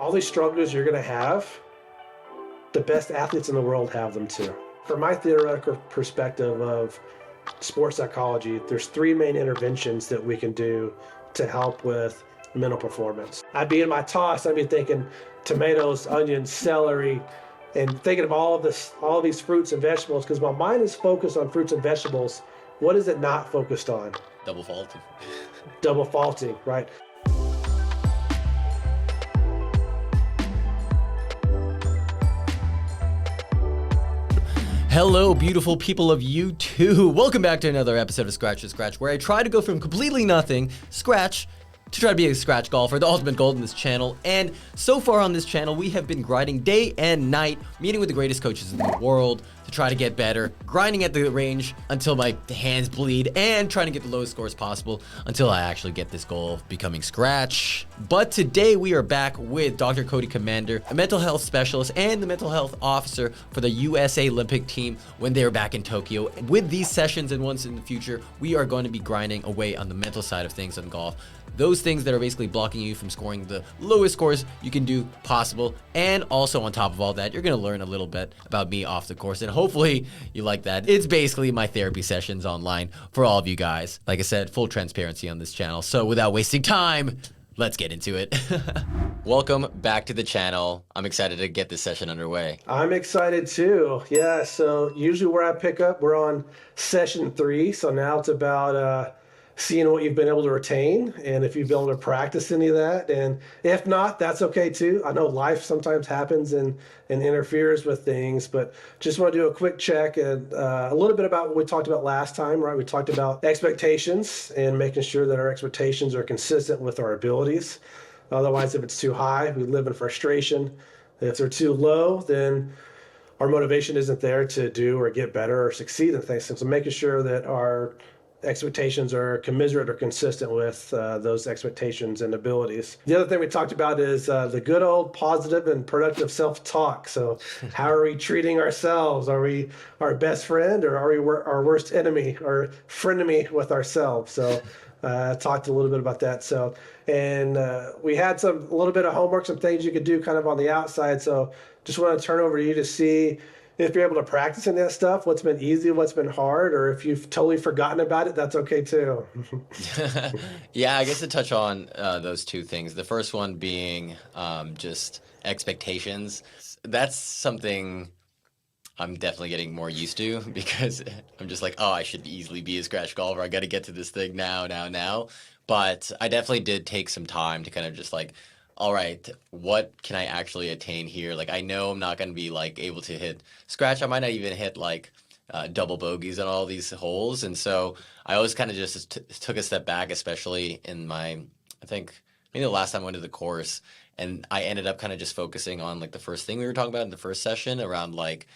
all these struggles you're going to have, the best athletes in the world have them too. From my theoretical perspective of sports psychology, there's three main interventions that we can do to help with mental performance. I'd be in my toss, I'd be thinking tomatoes, onions, celery, and thinking of all of these fruits and vegetables, because my mind is focused on fruits and vegetables. What is it not focused on? Double faulting. Double faulting, right? Hello, beautiful people of YouTube. Welcome back to another episode of Scratch to Scratch, where I try to go from completely nothing, scratch, to try to be a scratch golfer, the ultimate goal in this channel. And so far on this channel, we have been grinding day and night, meeting with the greatest coaches in the world to try to get better, grinding at the range until my hands bleed, and trying to get the lowest scores possible until I actually get this goal of becoming scratch. But today we are back with Dr. Cody Commander, a mental health specialist and the mental health officer for the USA Olympic team when they were back in Tokyo. And with these sessions and once in the future, we are going to be grinding away on the mental side of things in golf. Those things that are basically blocking you from scoring the lowest scores you can do possible. And also on top of all that, you're going to learn a little bit about me off the course. And hopefully you like that. It's basically my therapy sessions online for all of you guys. Like I said, full transparency on this channel. So without wasting time, let's get into it. Welcome back to the channel. I'm excited to get this session underway. I'm excited too. Yeah, so usually where I pick up, we're on session 3. So now it's about seeing what you've been able to retain and if you've been able to practice any of that. And if not, that's okay too. I know life sometimes happens and interferes with things, but just want to do a quick check and a little bit about what we talked about last time, right? We talked about expectations and making sure that our expectations are consistent with our abilities. Otherwise, if it's too high, we live in frustration. If they're too low, then our motivation isn't there to do or get better or succeed in things. So making sure that our expectations are commiserate or consistent with those expectations and abilities. The other thing we talked about is the good old positive and productive self-talk. So how are we treating ourselves? Are we our best friend or are we our worst enemy or frenemy with ourselves? So talked a little bit about that. So, and we had a little bit of homework, some things you could do kind of on the outside. So just want to turn over to you to see if you're able to practice in that stuff, what's been easy, what's been hard, or if you've totally forgotten about it, that's okay too. Yeah, I guess to touch on those two things. The first one being just expectations. That's something I'm definitely getting more used to because I'm just like, oh, I should easily be a scratch golfer. I got to get to this thing now. But I definitely did take some time to kind of just like, all right, what can I actually attain here? Like, I know I'm not going to be like able to hit scratch. I might not even hit like double bogeys on all these holes. And so I always kind of just took a step back, especially in my, I think maybe the last time I went to the course, and I ended up kind of just focusing on like the first thing we were talking about in the first session around like,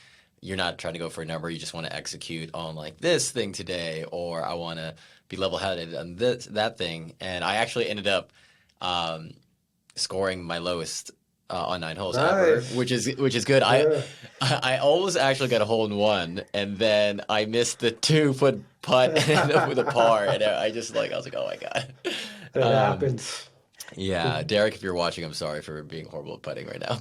you're not trying to go for a number. You just want to execute on like this thing today, or I want to be level-headed on that thing. And I actually ended up scoring my lowest on 9 holes ever, which is good. Yeah. I almost actually got a hole in one, and then I missed the 2-foot putt and ended up with a par. And I was like, oh my god, it happens. Yeah, Derek, if you're watching, I'm sorry for being horrible at putting right now.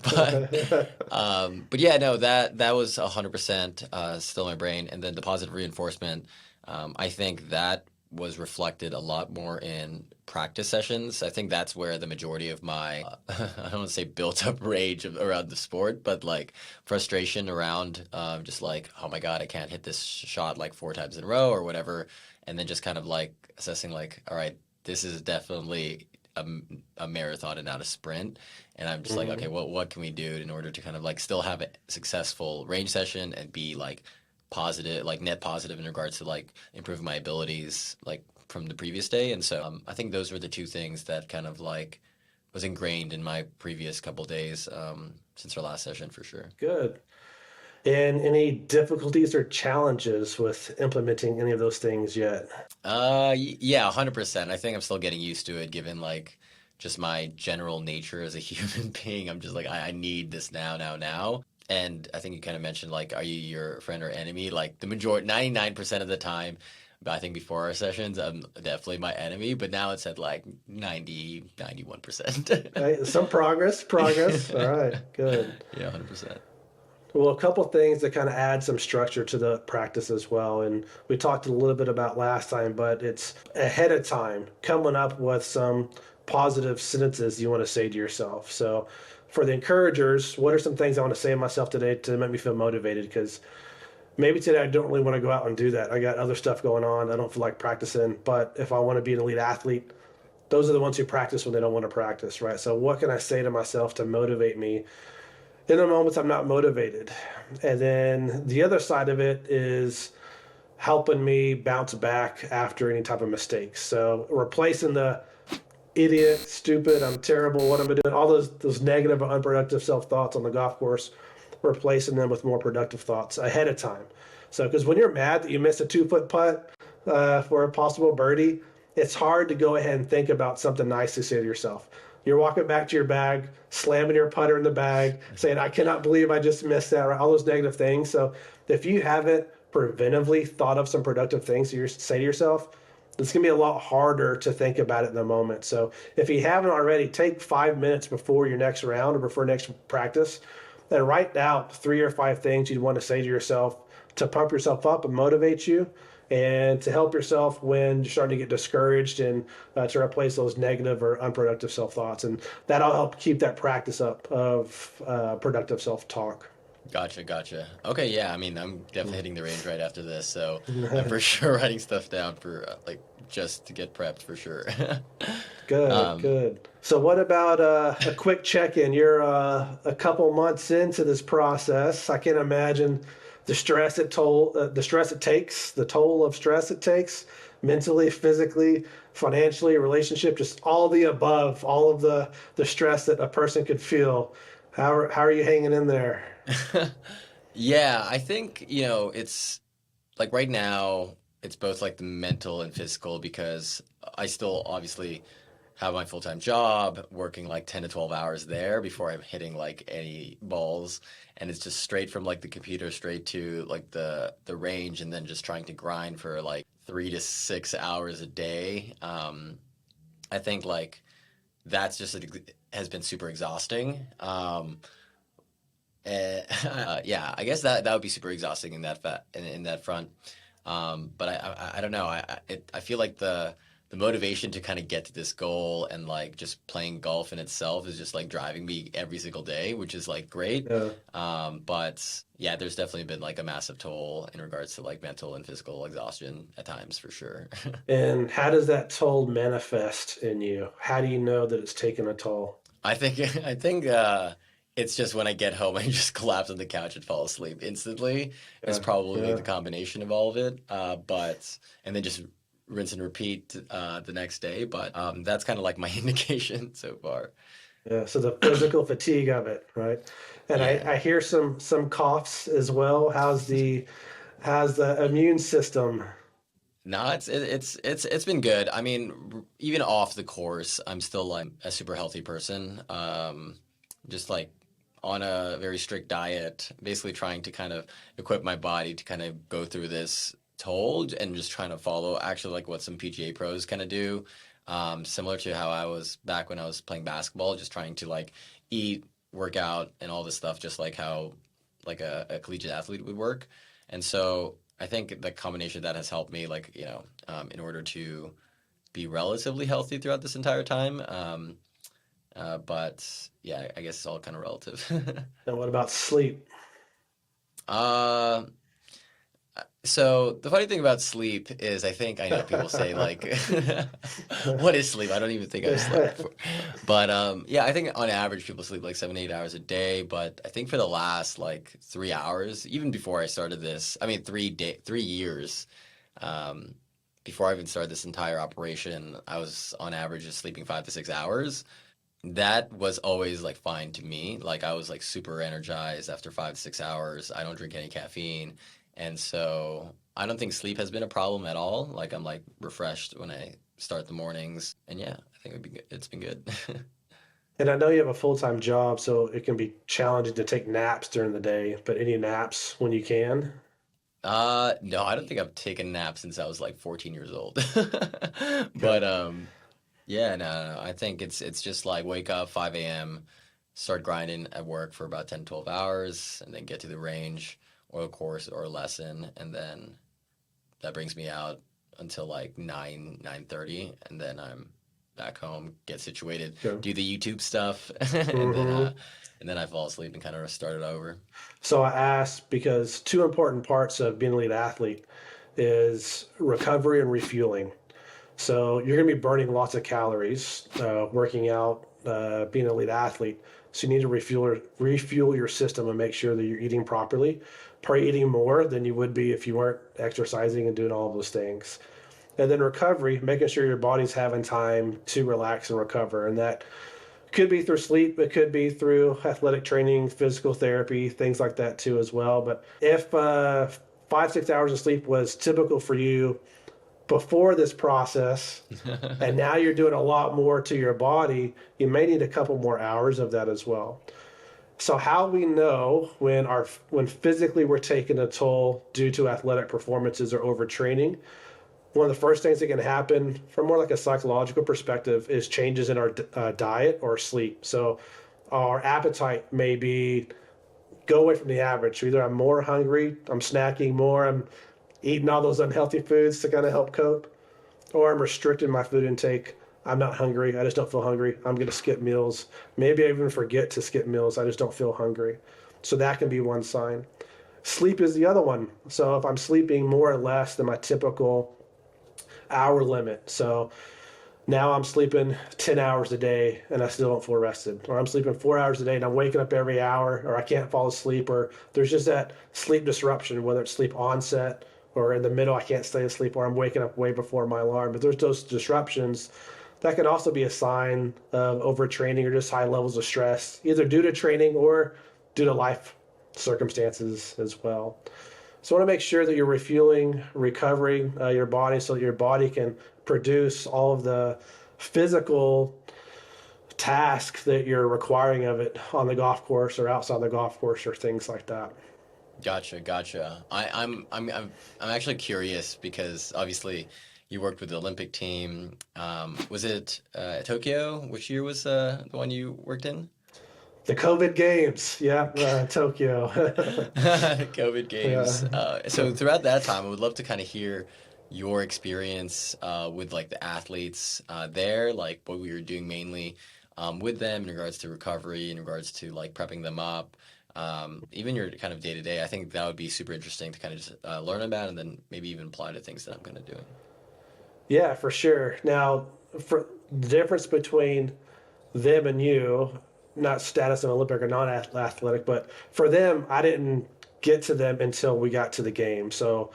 But yeah, no, that was 100% still in my brain. And then the positive reinforcement, I think that was reflected a lot more in practice sessions. I think that's where the majority of my, I don't want to say built up rage around the sport, but like frustration around just like, oh my God, I can't hit this shot like 4 times in a row or whatever. And then just kind of like assessing like, all right, this is definitely a marathon and not a sprint. And I'm just like, okay, well, what can we do in order to kind of like still have a successful range session and be like positive, like net positive in regards to like improving my abilities like from the previous day. And so I think those were the two things that kind of like was ingrained in my previous couple days since our last session for sure. Good. And any difficulties or challenges with implementing any of those things yet? Yeah, 100%. I think I'm still getting used to it given like just my general nature as a human being. I'm just like, I need this now. And I think you kind of mentioned like, are you your friend or enemy? Like the majority, 99% of the time, But I think before our sessions, I'm definitely my enemy. But now it's at like 91%. Right? Some progress. All right, good. Yeah, 100%. Well, a couple things that kind of add some structure to the practice as well. And we talked a little bit about last time, but it's ahead of time coming up with some positive sentences you want to say to yourself. So, for the encouragers, what are some things I want to say to myself today to make me feel motivated? Because maybe today I don't really want to go out and do that. I got other stuff going on. I don't feel like practicing. But if I want to be an elite athlete, those are the ones who practice when they don't want to practice, right? So, what can I say to myself to motivate me in the moments I'm not motivated? And then the other side of it is helping me bounce back after any type of mistakes. So replacing the idiot, stupid, I'm terrible, what am I doing? All those negative or unproductive self thoughts on the golf course, replacing them with more productive thoughts ahead of time. So because when you're mad that you missed a 2 foot putt for a possible birdie, it's hard to go ahead and think about something nice to say to yourself. You're walking back to your bag, slamming your putter in the bag, saying, I cannot believe I just missed that, right? All those negative things. So if you haven't preventively thought of some productive things to say to yourself, it's going to be a lot harder to think about it in the moment. So if you haven't already, take 5 minutes before your next round or before next practice and write out 3 or 5 things you'd want to say to yourself to pump yourself up and motivate you and to help yourself when you're starting to get discouraged and to replace those negative or unproductive self-thoughts. And that'll help keep that practice up of productive self-talk. Gotcha. Okay, yeah. I mean, I'm definitely hitting the range right after this, so I'm for sure writing stuff down for like just to get prepped for sure. Good, Um, good. So, what about a quick check-in? You're a couple months into this process. I can imagine the stress it takes, the toll of stress it takes, mentally, physically, financially, relationship, just all the above, all of the stress that a person could feel. How are you hanging in there? yeah, I think, it's like right now, it's both like the mental and physical because I still obviously have my full-time job, working like 10 to 12 hours there before I'm hitting like any balls. And it's just straight from like the computer straight to like the range and then just trying to grind for like 3 to 6 hours a day. I think like that's just has been super exhausting. Yeah, I guess that would be super exhausting in in that front. But I don't know. I feel like the motivation to kind of get to this goal and like just playing golf in itself is just like driving me every single day, which is like great. Yeah. But yeah, there's definitely been like a massive toll in regards to like mental and physical exhaustion at times for sure. And how does that toll manifest in you? How do you know that it's taken a toll? I think it's just when I get home, I just collapse on the couch and fall asleep instantly. Is Yeah, probably yeah. the combination of all of it. But and then just rinse and repeat the next day. But that's kind of like my indication so far. Yeah, so the physical fatigue of it, right? And Yeah. I hear some coughs as well. How's the immune system? No, it's been good. I mean, even off the course, I'm still like a super healthy person. Just like on a very strict diet, basically trying to kind of equip my body to kind of go through this toll and just trying to follow actually like what some PGA pros kind of do. Similar to how I was back when I was playing basketball, just trying to like eat, work out, and all this stuff, just like how like a collegiate athlete would work. And so I think the combination of that has helped me, like, in order to be relatively healthy throughout this entire time. But yeah, I guess it's all kind of relative. And what about sleep? uh, so the funny thing about sleep is I think I know people say like, what is sleep? I don't even think I've slept before. But yeah, I think on average people sleep like 7, 8 hours a day. But I think for the last like 3 hours, even before I started this, I mean 3 years, um, before I even started this entire operation, I was on average just sleeping 5 to 6 hours. That was always like fine to me. Like I was like super energized after 5 to 6 hours. I don't drink any caffeine. And so I don't think sleep has been a problem at all. Like I'm like refreshed when I start the mornings. And yeah, I think it's been good. And I know you have a full-time job, so it can be challenging to take naps during the day, but any naps when you can? No, I don't think I've taken naps since I was like 14 years old. But Okay. yeah, no. I think it's just like wake up 5 a.m., start grinding at work for about 10, 12 hours, and then get to the range or a course or a lesson, and then that brings me out until like 9:30, and then I'm back home, get situated, Okay. do the YouTube stuff, hmm and then I fall asleep and kind of start it over. So I asked because two important parts of being an elite athlete is recovery and refueling. So you're going to be burning lots of calories working out, being an elite athlete. So you need to refuel your system and make sure that you're eating properly. Probably eating more than you would be if you weren't exercising and doing all of those things. And then recovery, making sure your body's having time to relax and recover. And that could be through sleep, it could be through athletic training, physical therapy, things like that too as well. But if 5, 6 hours of sleep was typical for you before this process, and now you're doing a lot more to your body, you may need a couple more hours of that as well. So how we know when physically we're taking a toll due to athletic performances or overtraining, one of the first things that can happen from more like a psychological perspective is changes in our diet or sleep. So our appetite may be go away from the average. So either I'm more hungry, I'm snacking more, I'm eating all those unhealthy foods to kind of help cope, or I'm restricting my food intake. I'm not hungry. I just don't feel hungry. I'm going to skip meals. Maybe I even forget to skip meals. I just don't feel hungry. So that can be one sign. Sleep is the other one. So if I'm sleeping more or less than my typical hour limit, so now I'm sleeping 10 hours a day and I still don't feel rested, or I'm sleeping 4 hours a day and I'm waking up every hour, or I can't fall asleep, or there's just that sleep disruption, whether it's sleep onset or in the middle, I can't stay asleep, or I'm waking up way before my alarm. But there's those disruptions that can also be a sign of overtraining or just high levels of stress, either due to training or due to life circumstances as well. So I want to make sure that you're refueling, recovering your body so that your body can produce all of the physical tasks that you're requiring of it on the golf course or outside the golf course or things like that. Gotcha, gotcha. I'm actually curious because obviously you worked with the Olympic team. Was it Tokyo? Which year was the one you worked in? The COVID games, yeah, Tokyo. COVID games. Yeah. So throughout that time, I would love to kind of hear your experience with like the athletes there, like what we were doing mainly with them in regards to recovery, in regards to like prepping them up, even your kind of day to day. I think that would be super interesting to kind of just learn about and then maybe even apply to things that I'm going to do. Yeah, for sure. Now, for the difference between them and you, not status of Olympic or non-athletic, but for them, I didn't get to them until we got to the game. So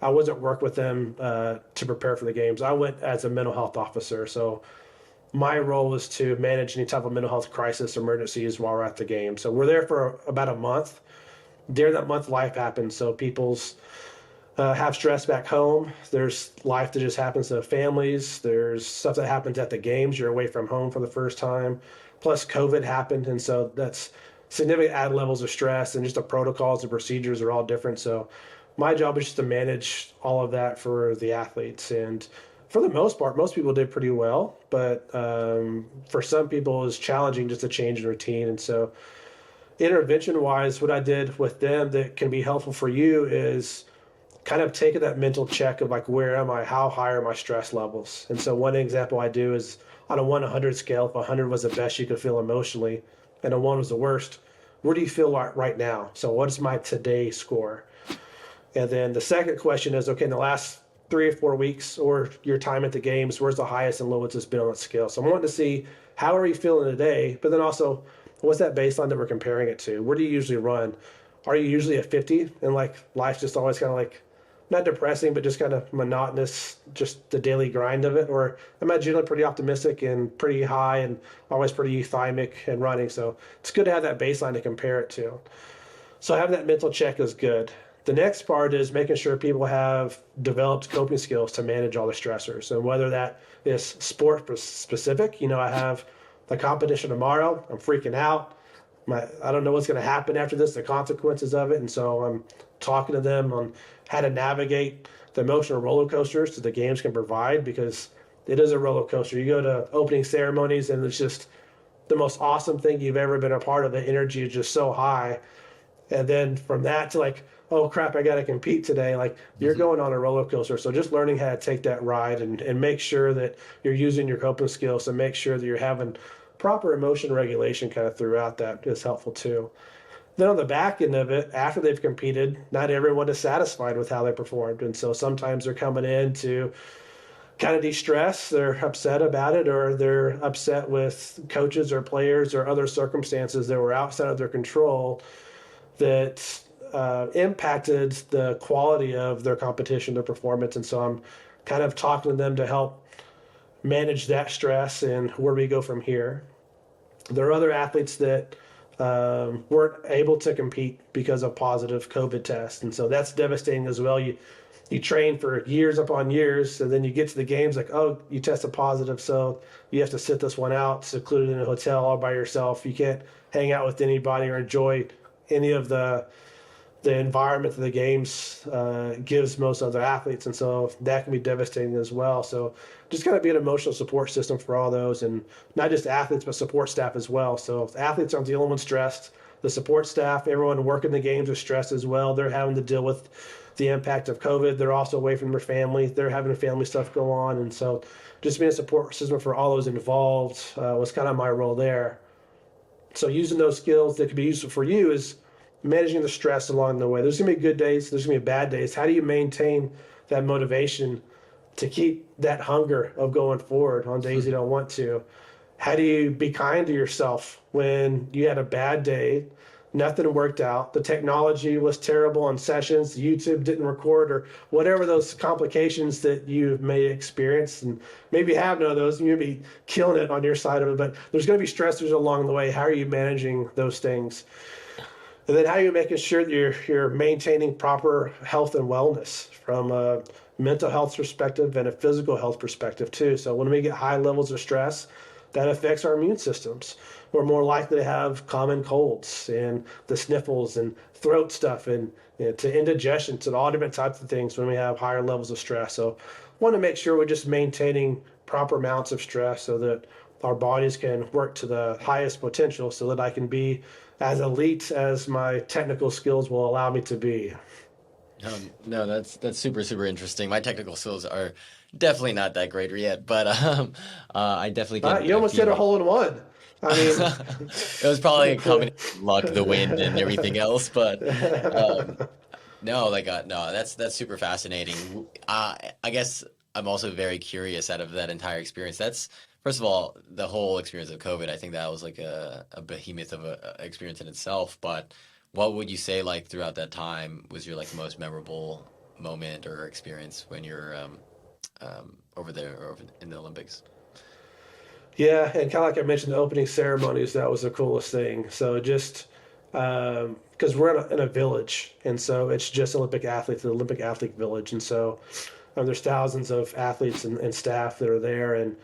I wasn't work with them to prepare for the games. I went as a mental health officer. So my role was to manage any type of mental health crisis emergencies while we're at the game. So we're there for about a month. During that month, life happens. So people's have stress back home. There's life that just happens to families. There's stuff that happens at the games. You're away from home for the first time. Plus, COVID happened, and so that's significant added levels of stress. And just the protocols and procedures are all different. So, my job is just to manage all of that for the athletes. And for the most part, most people did pretty well. But for some people, it's challenging just to change in routine. And so, intervention wise, what I did with them that can be helpful for you is kind of taking that mental check of like, where am I? How high are my stress levels? And so one example I do is on a 1 to 100 scale, if 100 was the best you could feel emotionally and a 1 was the worst, where do you feel right now? So what is my today score? And then the second question is, okay, in the last 3 or 4 weeks or your time at the games, where's the highest and lowest it's been on that scale? So I'm wanting to see how are you feeling today, but then also what's that baseline that we're comparing it to? Where do you usually run? Are you usually at 50 and like life's just always kind of like not depressing, but just kind of monotonous, just the daily grind of it? Or am I generally pretty optimistic and pretty high and always pretty euthymic and running? So it's good to have that baseline to compare it to. So having that mental check is good. The next part is making sure people have developed coping skills to manage all the stressors. And whether that is sport specific, I have the competition tomorrow, I'm freaking out. I don't know what's going to happen after this, the consequences of it. And so I'm talking to them on how to navigate the emotional roller coasters that the games can provide, because it is a roller coaster. You go to opening ceremonies and it's just the most awesome thing you've ever been a part of. The energy is just so high. And then from that to like, oh crap, I got to compete today. Like you're going on a roller coaster. So just learning how to take that ride and make sure that you're using your coping skills to make sure that you're having proper emotion regulation kind of throughout that is helpful too. Then on the back end of it, after they've competed, not everyone is satisfied with how they performed. And so sometimes they're coming in to kind of de-stress, they're upset about it, or they're upset with coaches or players or other circumstances that were outside of their control that impacted the quality of their competition, their performance. And so I'm kind of talking to them to help manage that stress and where we go from here. There are other athletes that weren't able to compete because of positive COVID tests, and so that's devastating as well. You train for years upon years, and then you get to the games like, oh, you tested positive, so you have to sit this one out, secluded in a hotel all by yourself. You can't hang out with anybody or enjoy any of the environment that the games gives most other athletes, and so that can be devastating as well. So just kind of be an emotional support system for all those, and not just athletes but support staff as well. So if athletes aren't the only ones stressed, the support staff, everyone working the games are stressed as well. They're having to deal with the impact of COVID. They're also away from their family. They're having family stuff go on, and so just being a support system for all those involved was kind of my role there. So using those skills that could be useful for you is managing the stress along the way. There's going to be good days, there's going to be bad days. How do you maintain that motivation to keep that hunger of going forward on days you don't want to? How do you be kind to yourself when you had a bad day, nothing worked out, the technology was terrible on sessions, YouTube didn't record, or whatever those complications that you may experience? And maybe you have none of those, and you'll be killing it on your side of it, but there's going to be stressors along the way. How are you managing those things? And then how are you making sure that you're maintaining proper health and wellness from a mental health perspective and a physical health perspective too? So when we get high levels of stress, that affects our immune systems. We're more likely to have common colds and the sniffles and throat stuff and to indigestion, to all different types of things when we have higher levels of stress. So want to make sure we're just maintaining proper amounts of stress so that our bodies can work to the highest potential, so that I can be as elite as my technical skills will allow me to be. No, that's super interesting. My technical skills are definitely not that great yet, but I definitely can. You almost hit a hole in one. I mean, It was probably a combination of luck, the wind, and everything else, but no, no, that's super fascinating. I guess I'm also very curious out of that entire experience. That's first of all the whole experience of COVID. I think that was like a behemoth of a experience in itself. But what would you say like throughout that time was your like most memorable moment or experience when you're over there or over in the Olympics? yeah, and kind of like I mentioned, the opening ceremonies, that was the coolest thing. So just because we're in a village, and so it's just Olympic athletes, the Olympic athlete village, and so there's thousands of athletes and staff that are there, and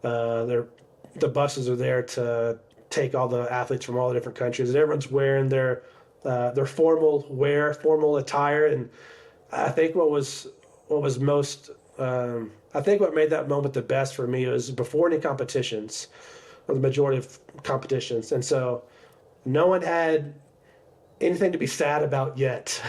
the buses are there to take all the athletes from all the different countries, and everyone's wearing their formal wear, formal attire. And I think what was most I think what made that moment the best for me was before any competitions, or the majority of competitions, and so no one had anything to be sad about yet.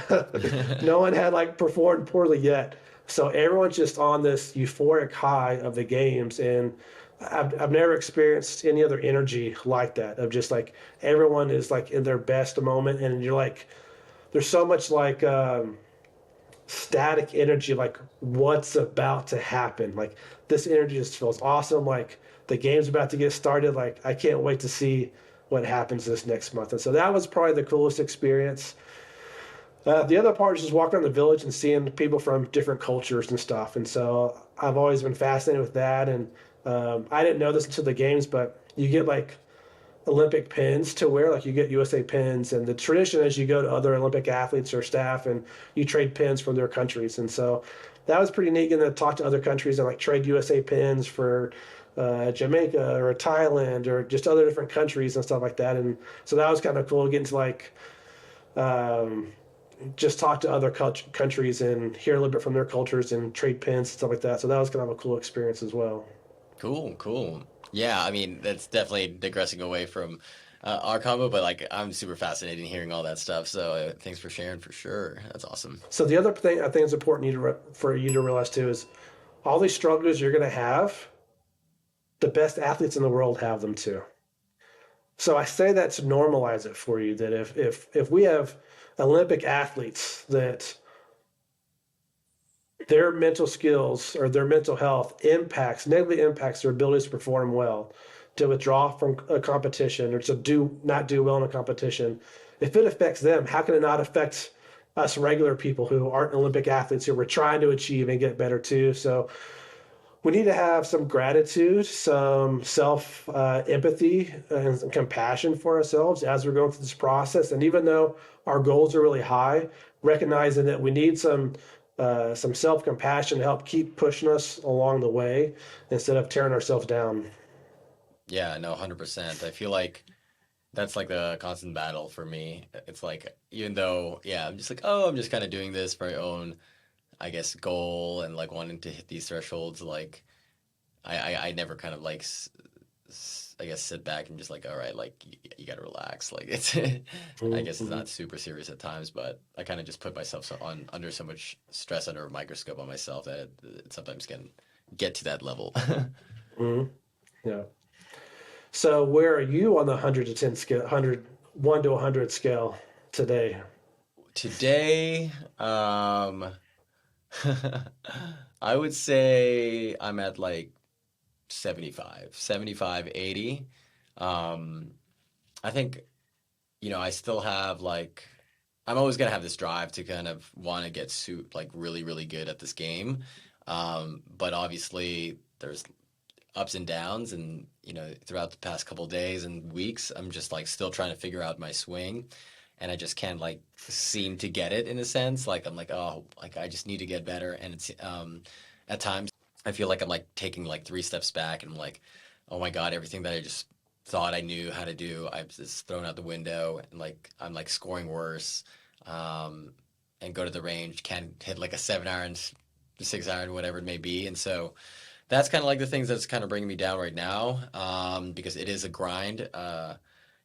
No one had like performed poorly yet. So everyone's just on this euphoric high of the games, and I've never experienced any other energy like that. Of just like everyone is like in their best moment, and you're like, there's so much like static energy, like what's about to happen. Like this energy just feels awesome. Like the game's about to get started. Like I can't wait to see what happens this next month. And so that was probably the coolest experience. The other part is just walking around the village and seeing people from different cultures and stuff. And so I've always been fascinated with that. And I didn't know this until the games, but you get like Olympic pins to wear, like you get USA pins. And the tradition is you go to other Olympic athletes or staff and you trade pins from their countries. And so that was pretty neat, getting to talk to other countries and like trade USA pins for Jamaica or Thailand or just other different countries and stuff like that. And so that was kind of cool, getting to like just talk to other countries and hear a little bit from their cultures and trade pins and stuff like that. So that was kind of a cool experience as well. Cool, cool. Yeah, I mean, that's definitely digressing away from our combo, but like I'm super fascinated in hearing all that stuff. So thanks for sharing for sure. That's awesome. So the other thing I think is important for you to realize too is all these struggles you're going to have, the best athletes in the world have them too. So I say that to normalize it for you that if we have Olympic athletes that their mental skills or their mental health negatively impacts their abilities to perform well, to withdraw from a competition or to do not do well in a competition, if it affects them, how can it not affect us regular people who aren't Olympic athletes who we're trying to achieve and get better too? So we need to have some gratitude, some self empathy, and some compassion for ourselves as we're going through this process. And even though our goals are really high, recognizing that we need some self compassion to help keep pushing us along the way instead of tearing ourselves down. Yeah, no, 100%. I feel like that's like the constant battle for me. It's like, even though, yeah, I'm just like, oh, I'm just kind of doing this for my own, I guess, goal and like wanting to hit these thresholds. Like, I never kind of like, I guess, sit back and just like, all right, like, you got to relax. Like, it's, I guess it's Mm-hmm. not super serious at times, but I kind of just put myself under so much stress under a microscope on myself that it sometimes can get to that level. Mm-hmm. Yeah. So where are you on the 100 to 10 scale, 1 to 100 scale today? Today, I would say I'm at like 75, 80. Um, I think, I still have like, I'm always gonna have this drive to kind of want to get like really, really good at this game. But obviously there's ups and downs and, throughout the past couple days and weeks, I'm just like still trying to figure out my swing and I just can't like seem to get it in a sense. Like I'm like, oh, like I just need to get better. And it's at times I feel like I'm like taking like 3 steps back and I'm like, oh my God, everything that I just thought I knew how to do, I've just thrown out the window and like I'm like scoring worse. Um, and go to the range, can't hit like a 7 iron, 6 iron, whatever it may be. And so that's kind of like the things that's kind of bringing me down right now, because it is a grind.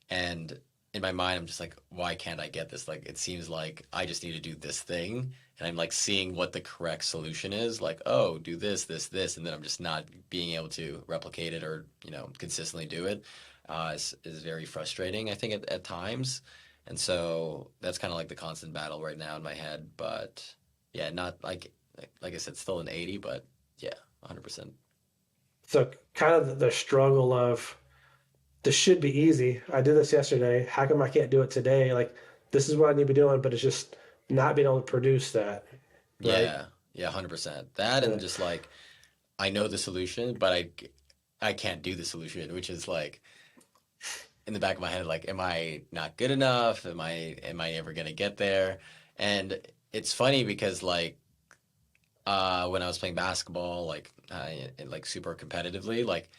And in my mind, I'm just like, why can't I get this? Like, it seems like I just need to do this thing. And I'm like seeing what the correct solution is. Like, oh, do this, this, this. And then I'm just not being able to replicate it or, consistently do it. Is very frustrating, I think, at times. And so that's kind of like the constant battle right now in my head. But yeah, not like I said, still an 80, but yeah, 100%. So kind of the struggle of this should be easy. I did this yesterday. How come I can't do it today? Like this is what I need to be doing, but it's just not being able to produce that, right? Yeah, yeah, 100%. That Yeah. and just like I know the solution, but I can't do the solution, which is like in the back of my head, like, am I not good enough? Am I ever gonna get there? And it's funny because like when I was playing basketball, like like super competitively, like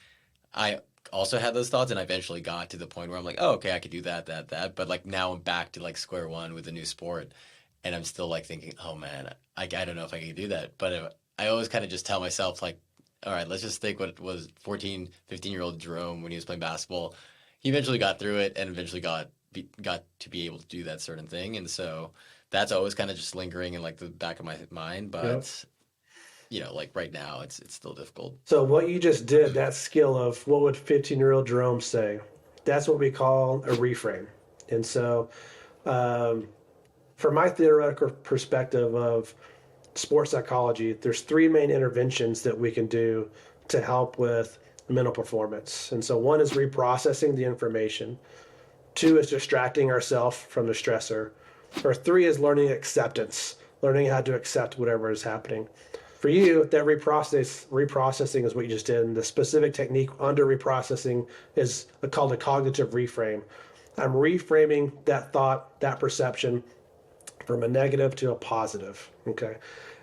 I also had those thoughts, and I eventually got to the point where I'm like, oh, okay, I could do that, that, that. But like now I'm back to like square one with a new sport, and I'm still like thinking, oh man, I don't know if I can do that. But I always kind of just tell myself like, all right, let's just think what was 14, 15-year-old Jerome when he was playing basketball. He eventually got through it and eventually got to be able to do that certain thing, and so that's always kind of just lingering in like the back of my mind. Yep. But like right now, it's still difficult. So what you just did, that skill of what would 15-year-old Jerome say, that's what we call a reframe. And so um, from my theoretical perspective of sports psychology, there's three main interventions that we can do to help with mental performance. And so one is reprocessing the information. Two is distracting ourselves from the stressor. Or three is learning acceptance, learning how to accept whatever is happening. For you, that reprocessing is what you just did. And the specific technique under reprocessing is called a cognitive reframe. I'm reframing that thought, that perception from a negative to a positive. Okay.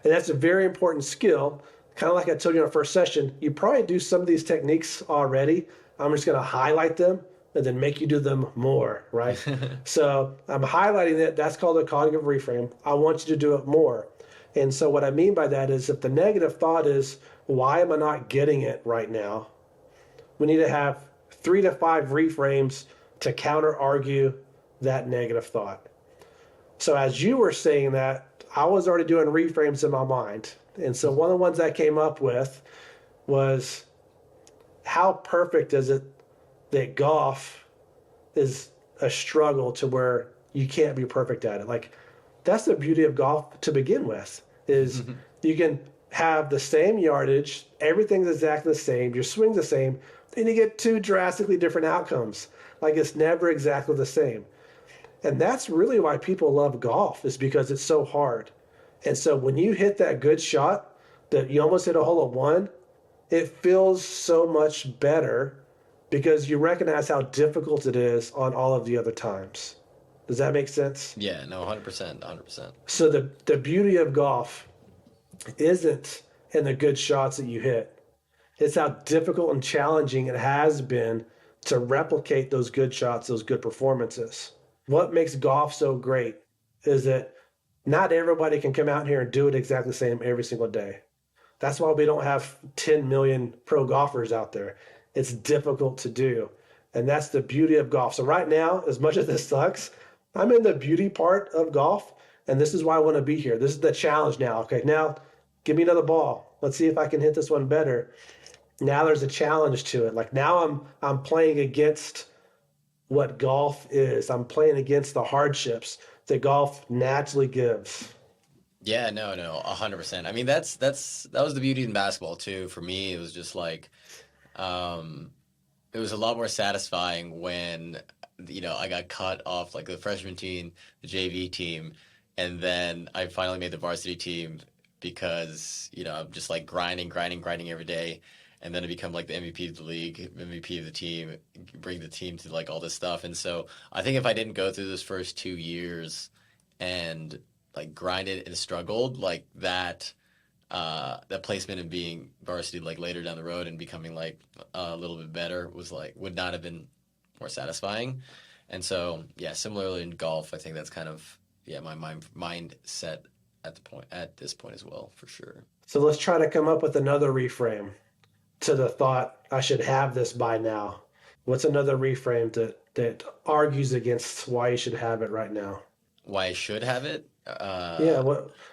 And that's a very important skill. Kind of like I told you in our first session, you probably do some of these techniques already. I'm just going to highlight them and then make you do them more, right? So I'm highlighting that. That's called a cognitive reframe. I want you to do it more. And so what I mean by that is if the negative thought is, why am I not getting it right now? We need to have 3 to 5 reframes to counter argue that negative thought. So as you were saying that, I was already doing reframes in my mind. And so one of the ones I came up with was, how perfect is it that golf is a struggle to where you can't be perfect at it? Like, that's the beauty of golf to begin with, is you can have the same yardage, everything's exactly the same, your swing's the same, and you get 2 drastically different outcomes. Like, it's never exactly the same. And that's really why people love golf, is because it's so hard. And so when you hit that good shot that you almost hit a hole of one, it feels so much better because you recognize how difficult it is on all of the other times. Does that make sense? Yeah, no, 100%, 100%. So the beauty of golf isn't in the good shots that you hit. It's how difficult and challenging it has been to replicate those good shots, those good performances. What makes golf so great is that not everybody can come out here and do it exactly the same every single day. That's why we don't have 10 million pro golfers out there. It's difficult to do. And that's the beauty of golf. So, right now, as much as this sucks, I'm in the beauty part of golf. And this is why I want to be here. This is the challenge now. Okay, now give me another ball. Let's see if I can hit this one better. Now there's a challenge to it. Like, now I'm playing against what golf is. I'm playing against the hardships that golf naturally gives. Yeah, no, no, 100%. I mean, that was the beauty in basketball too. For me, it was just like, um, it was a lot more satisfying when, I got cut off like the freshman team, the JV team, and then I finally made the varsity team because, I'm just like grinding, grinding, grinding every day. And then I become like the MVP of the league, MVP of the team, bring the team to like all this stuff. And so I think if I didn't go through those first 2 years and like grinded and struggled like that placement and being varsity like later down the road and becoming like a little bit better was like would not have been more satisfying. And so yeah, similarly in golf, I think that's kind of yeah my mindset at this point as well for sure. So let's try to come up with another reframe to the thought, I should have this by now. What's another reframe that argues against why you should have it right now? Why I should have it? Yeah,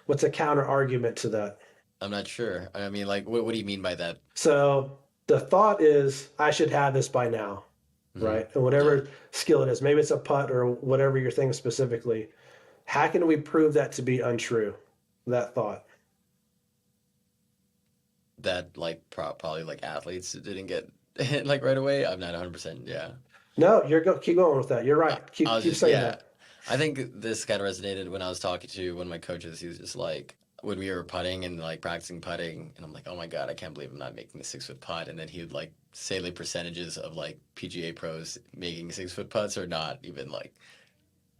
what's a counter argument to that? I'm not sure. I mean, like, what do you mean by that? So the thought is, I should have this by now, Hmm. right? And Yeah, whatever skill it is, maybe it's a putt or whatever your thing specifically. How can we prove that to be untrue? That thought. that like probably like athletes didn't get like right away. I'm not 100%. Yeah. No, keep going with that. You're I, right. I Keep was keep just, saying yeah. that. I think this kind of resonated when I was talking to one of my coaches. He was just like, when we were putting and like practicing putting, and I'm like, oh my God, I can't believe I'm not making a 6 foot putt. And then he would like say the percentages of like PGA pros making 6 foot putts are not even like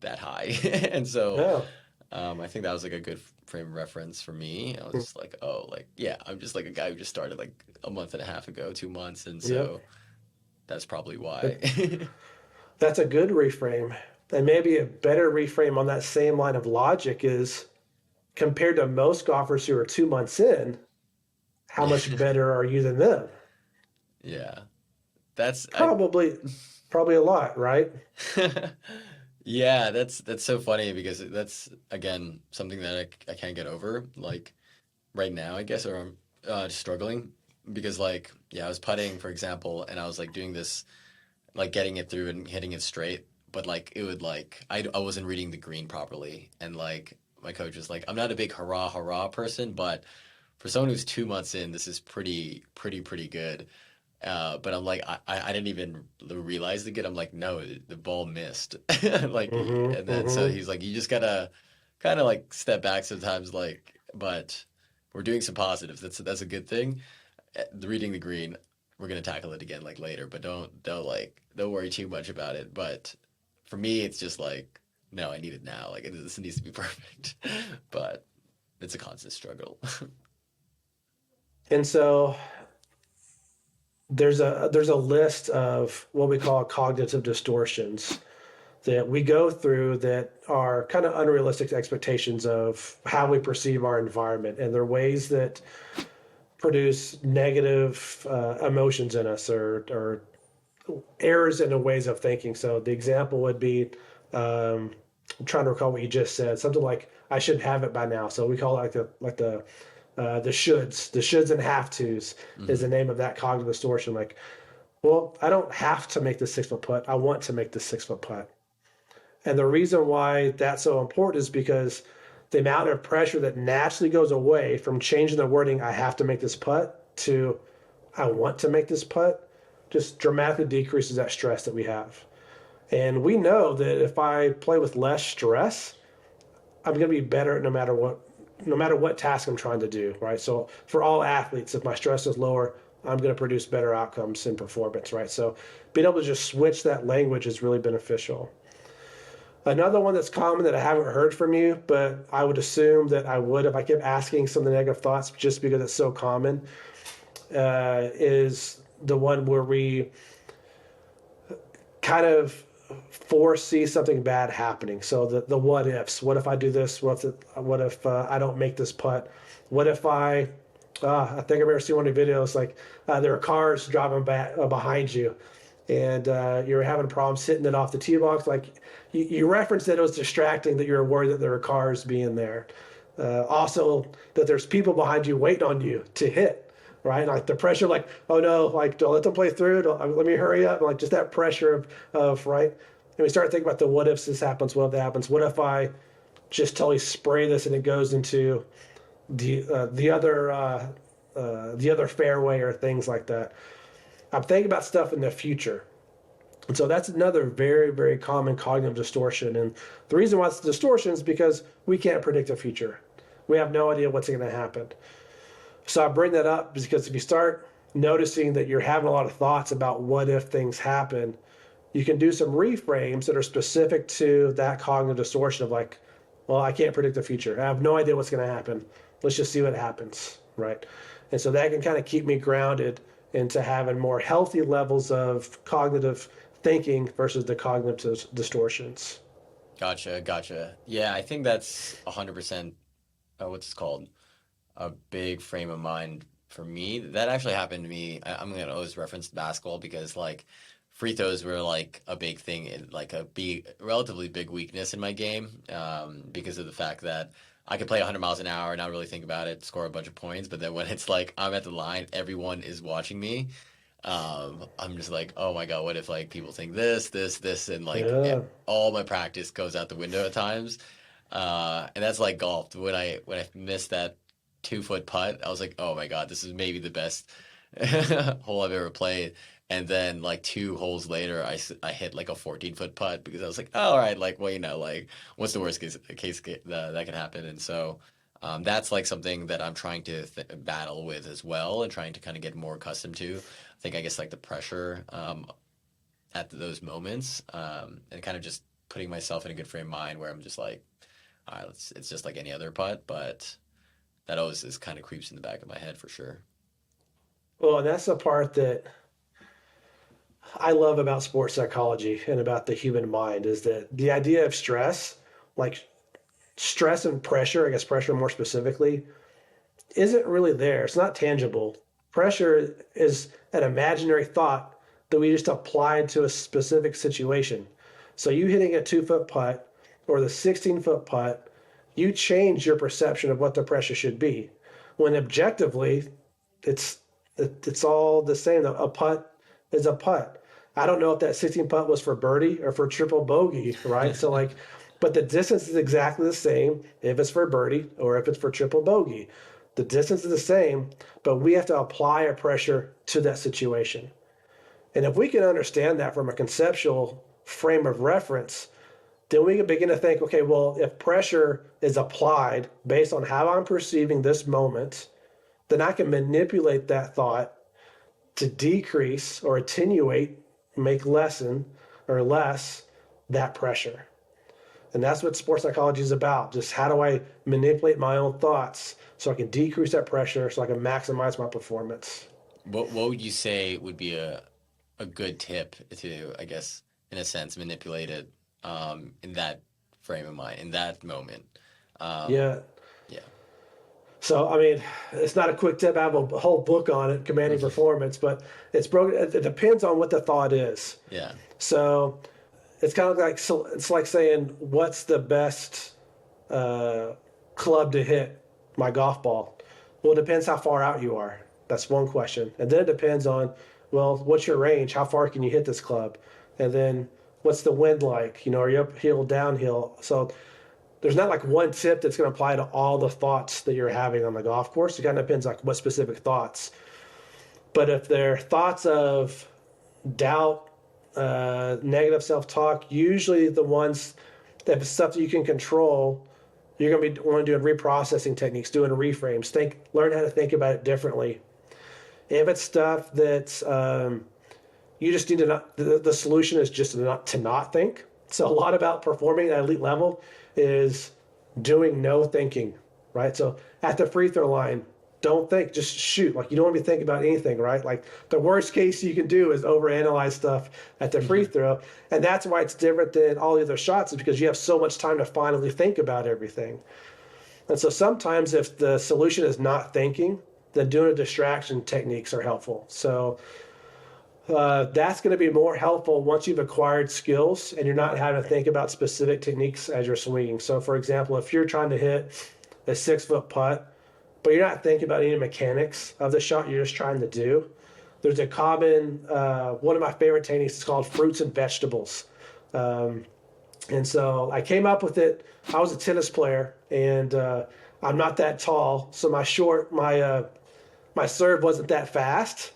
that high. And so Yeah. I think that was like a good frame of reference for me. I was just like, oh, like, yeah, I'm just like a guy who just started like a month and a half ago, 2 months. And Yep. so that's probably why. That, that's a good reframe. And maybe a better reframe on that same line of logic is, compared to most golfers who are 2 months in, how Yeah. much better are you than them? Yeah. That's I Probably, probably a lot, right? yeah, that's so funny because that's again something that I can't get over like right now, I guess, or I'm struggling because like yeah, I was putting for example, and I was like doing this like getting it through and hitting it straight, but like it would like I wasn't reading the green properly, and like my coach was like, I'm not a big hurrah hurrah person, but for someone who's 2 months in, this is pretty good. But I'm like, I didn't even realize the good. I'm like, no, the ball missed. Like, Mm-hmm. and then so Mm-hmm. he's like, you just gotta kind of like step back sometimes, like, but we're doing some positives. That's a good thing. Reading the green, we're gonna tackle it again like later, but don't worry too much about it. But for me, it's just like, no, I need it now. Like, this needs to be perfect. But it's a constant struggle. And so there's a list of what we call cognitive distortions that we go through that are kind of unrealistic expectations of how we perceive our environment, and they're ways that produce negative emotions in us, or errors in the ways of thinking. So the example would be, I'm trying to recall what you just said, something like I should have it by now. So we call it the shoulds and have tos is the name of that cognitive distortion. Like, well, I don't have to make the 6 foot putt. I want to make the 6 foot putt. And the reason why that's so important is because the amount of pressure that naturally goes away from changing the wording, I have to make this putt, to I want to make this putt, just dramatically decreases that stress that we have. And we know that if I play with less stress, I'm going to be better no matter what task I'm trying to do, right? So for all athletes, if my stress is lower, I'm going to produce better outcomes in performance, right? So being able to just switch that language is really beneficial. Another one that's common that I haven't heard from you, but I would assume that I would if I kept asking some of the negative thoughts just because it's so common, is the one where we kind of foresee something bad happening. So the what ifs. What if I do this? What if I don't make this putt? What if I think I've ever seen one of the videos, like there are cars driving behind you, and you're having problems hitting it off the tee box. Like you referenced that it was distracting, that you're worried that there are cars being there. Also, that there's people behind you waiting on you to hit, right? Like the pressure, like, oh no, like don't let them play through. Let me hurry up. Like just that pressure of right. And we start thinking about the what ifs. This happens. What if that happens? What if I just totally spray this and it goes into the other fairway, or things like that. I'm thinking about stuff in the future. And so that's another very, very common cognitive distortion. And the reason why it's a distortion is because we can't predict the future. We have no idea what's going to happen. So I bring that up because if you start noticing that you're having a lot of thoughts about what if things happen, you can do some reframes that are specific to that cognitive distortion of like, well, I can't predict the future. I have no idea what's going to happen. Let's just see what happens, right? And so that can kind of keep me grounded into having more healthy levels of cognitive thinking versus the cognitive distortions. Gotcha. Yeah, I think that's 100%, what's it called? A big frame of mind for me. That actually happened to me. I'm gonna always reference basketball because like free throws were like a big thing, like a big, relatively big weakness in my game, because of the fact that I could play 100 miles an hour and not really think about it, score a bunch of points, but then when it's like I'm at the line, everyone is watching me. I'm just like, oh my God, what if like people think this, and like Yeah, all my practice goes out the window at times. And that's like golf. When I missed that 2 foot putt, I was like, oh my God, this is maybe the best hole I've ever played. And then like 2 holes later, I hit like a 14-foot putt because I was like, oh, all right, like, well, like what's the worst case that can happen? And so that's like something that I'm trying to battle with as well, and trying to kind of get more accustomed to. I think I guess like the pressure at those moments, and kind of just putting myself in a good frame of mind where I'm just like, all right, it's just like any other putt, but that always is kind of creeps in the back of my head for sure. well, and that's the part that I love about sports psychology and about the human mind, is that the idea of stress, like stress and pressure, I guess pressure more specifically, isn't really there. It's not tangible. Pressure is an imaginary thought that we just applied to a specific situation. So you hitting a 2 foot putt or the 16-foot putt, you change your perception of what the pressure should be. When objectively, it's it's all the same. A putt is a putt. I don't know if that 16 putt was for birdie or for triple bogey, right? So like, but the distance is exactly the same if it's for birdie or if it's for triple bogey. The distance is the same, but we have to apply a pressure to that situation. And if we can understand that from a conceptual frame of reference, then we can begin to think, okay, well, if pressure is applied based on how I'm perceiving this moment, then I can manipulate that thought to decrease or attenuate, make lessen or less that pressure. And that's what sports psychology is about. Just how do I manipulate my own thoughts so I can decrease that pressure so I can maximize my performance? what would you say would be a good tip to, I guess, in a sense, manipulate it in that frame of mind, in that moment? Um, Yeah. yeah. So, I mean, it's not a quick tip. I have a whole book on it, Commanding Performance, but it's broken. It depends on what the thought is. Yeah. So it's kind of like, so it's like saying, what's the best uh, club to hit my golf ball? Well, it depends how far out you are. That's one question. And then it depends on, well, what's your range? How far can you hit this club? And then what's the wind like? Are you uphill, downhill? So there's not like one tip that's going to apply to all the thoughts that you're having on the golf course. It kind of depends like what specific thoughts. But if they're thoughts of doubt, negative self-talk, usually the ones that stuff that you can control, you're going to be want to doing reprocessing techniques, doing reframes, learn how to think about it differently. If it's stuff that's you just need to not, the solution is just to not think. So a lot about performing at elite level is doing no thinking, right? So at the free throw line, don't think, just shoot. Like you don't want to be thinking about anything, right? Like the worst case you can do is overanalyze stuff at the free throw. And that's why it's different than all the other shots, is because you have so much time to finally think about everything. And so sometimes if the solution is not thinking, then doing a distraction techniques are helpful. So that's going to be more helpful once you've acquired skills and you're not having to think about specific techniques as you're swinging. So, for example, if you're trying to hit a 6 foot putt, but you're not thinking about any mechanics of the shot you're just trying to do, there's a common, one of my favorite techniques is called fruits and vegetables. Um, and so I came up with it. I was a tennis player, and I'm not that tall, so my serve wasn't that fast.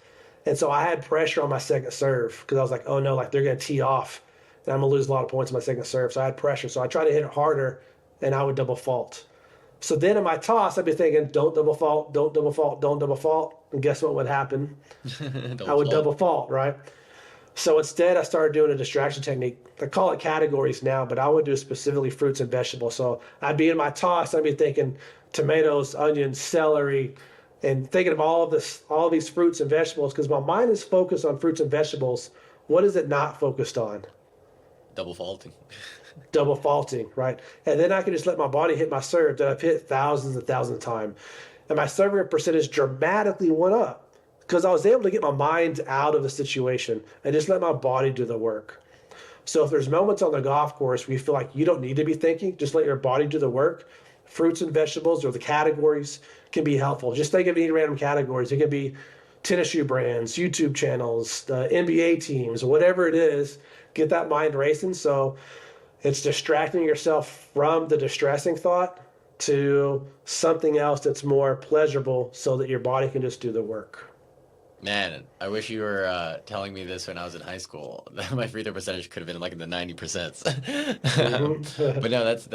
And so I had pressure on my second serve because I was like, oh no, like they're going to tee off and I'm going to lose a lot of points on my second serve. So I had pressure. So I tried to hit it harder and I would double fault. So then in my toss, I'd be thinking, don't double fault, don't double fault, don't double fault. And guess what would happen? I Double would fault. double fault, right? So instead, I started doing a distraction technique. I call it categories now, but I would do specifically fruits and vegetables. So I'd be in my toss, I'd be thinking tomatoes, onions, celery, and thinking of all of these fruits and vegetables, because my mind is focused on fruits and vegetables. What is it not focused on? Double faulting. Double faulting, right? And then I can just let my body hit my serve that I've hit thousands and thousands of times. And my serving percentage dramatically went up because I was able to get my mind out of the situation and just let my body do the work. So if there's moments on the golf course where you feel like you don't need to be thinking, just let your body do the work. Fruits and vegetables or the categories can be helpful. Just think of any random categories. It could be tennis shoe brands, YouTube channels, the NBA teams, whatever it is. Get that mind racing. So it's distracting yourself from the distressing thought to something else that's more pleasurable so that your body can just do the work. Man, I wish you were telling me this when I was in high school. My free throw percentage could have been like in the 90%. Mm-hmm. But no, that's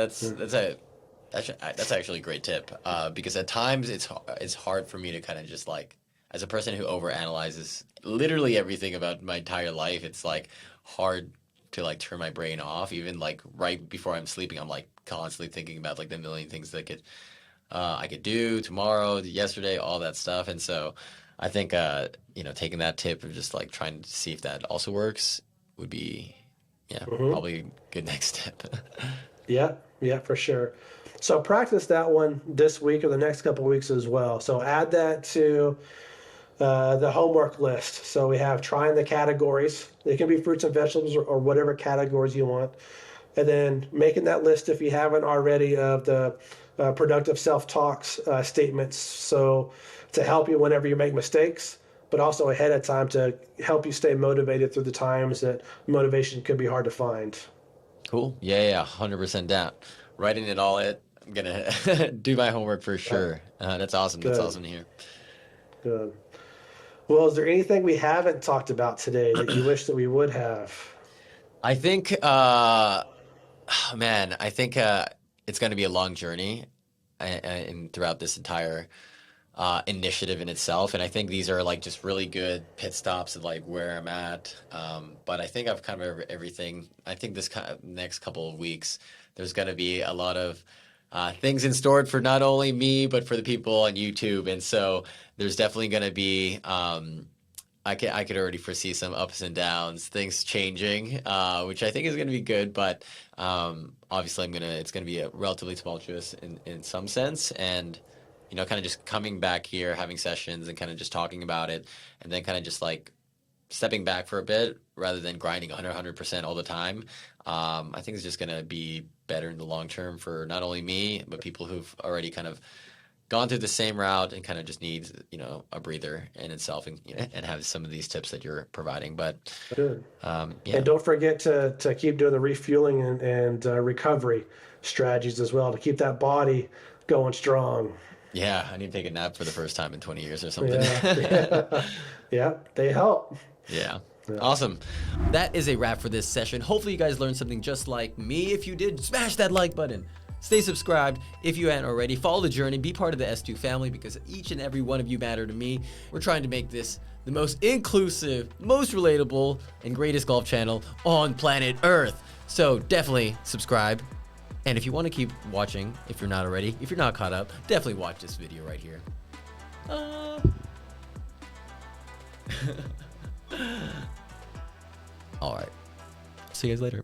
actually a great tip. Because at times it's hard for me to kind of just like, as a person who overanalyzes literally everything about my entire life, it's like hard to like turn my brain off. Even like right before I'm sleeping, I'm like constantly thinking about like the million things that I could do tomorrow, yesterday, all that stuff. And so I think taking that tip of just like trying to see if that also works would be, yeah, Mm-hmm. probably a good next step. Yeah, yeah, for sure. So practice that one this week or the next couple of weeks as well. So add that to the homework list. So we have trying the categories. It can be fruits and vegetables or whatever categories you want. And then making that list, if you haven't already, of the productive self-talks statements. So to help you whenever you make mistakes, but also ahead of time to help you stay motivated through the times that motivation could be hard to find. Cool. Yeah, 100% down. Writing it all in. I'm gonna do my homework for Right. sure. That's awesome. That's Good, awesome to hear. good. Well, is there anything we haven't talked about today that you wish that we would have? I think, man, I think it's going to be a long journey and throughout this entire initiative in itself. And I think these are like just really good pit stops of like where I'm at. But I think I've covered everything. I think this kind of next couple of weeks, there's going to be a lot of things in store for not only me, but for the people on YouTube. And so there's definitely going to be, I could already foresee some ups and downs, things changing, which I think is going to be good. But obviously, it's going to be a relatively tumultuous in some sense, and kind of just coming back here, having sessions, and kind of just talking about it, and then kind of just like stepping back for a bit rather than grinding 100% all the time. I think it's just going to be better in the long term for not only me, but people who've already kind of gone through the same route and kind of just needs a breather in itself, and have some of these tips that you're providing. But Good. yeah. And don't forget to keep doing the refueling and recovery strategies as well to keep that body going strong. Yeah, I need to take a nap for the first time in 20 years or something. Yeah. Yeah, they help. Yeah. Yeah. Awesome. That is a wrap for this session. Hopefully you guys learned something just like me. If you did, smash that like button. Stay subscribed if you hadn't already. Follow the journey. Be part of the S2 family, because each and every one of you matter to me. We're trying to make this the most inclusive, most relatable, and greatest golf channel on planet Earth. So definitely subscribe. And if you want to keep watching, if you're not already, if you're not caught up, definitely watch this video right here. All right. See you guys later.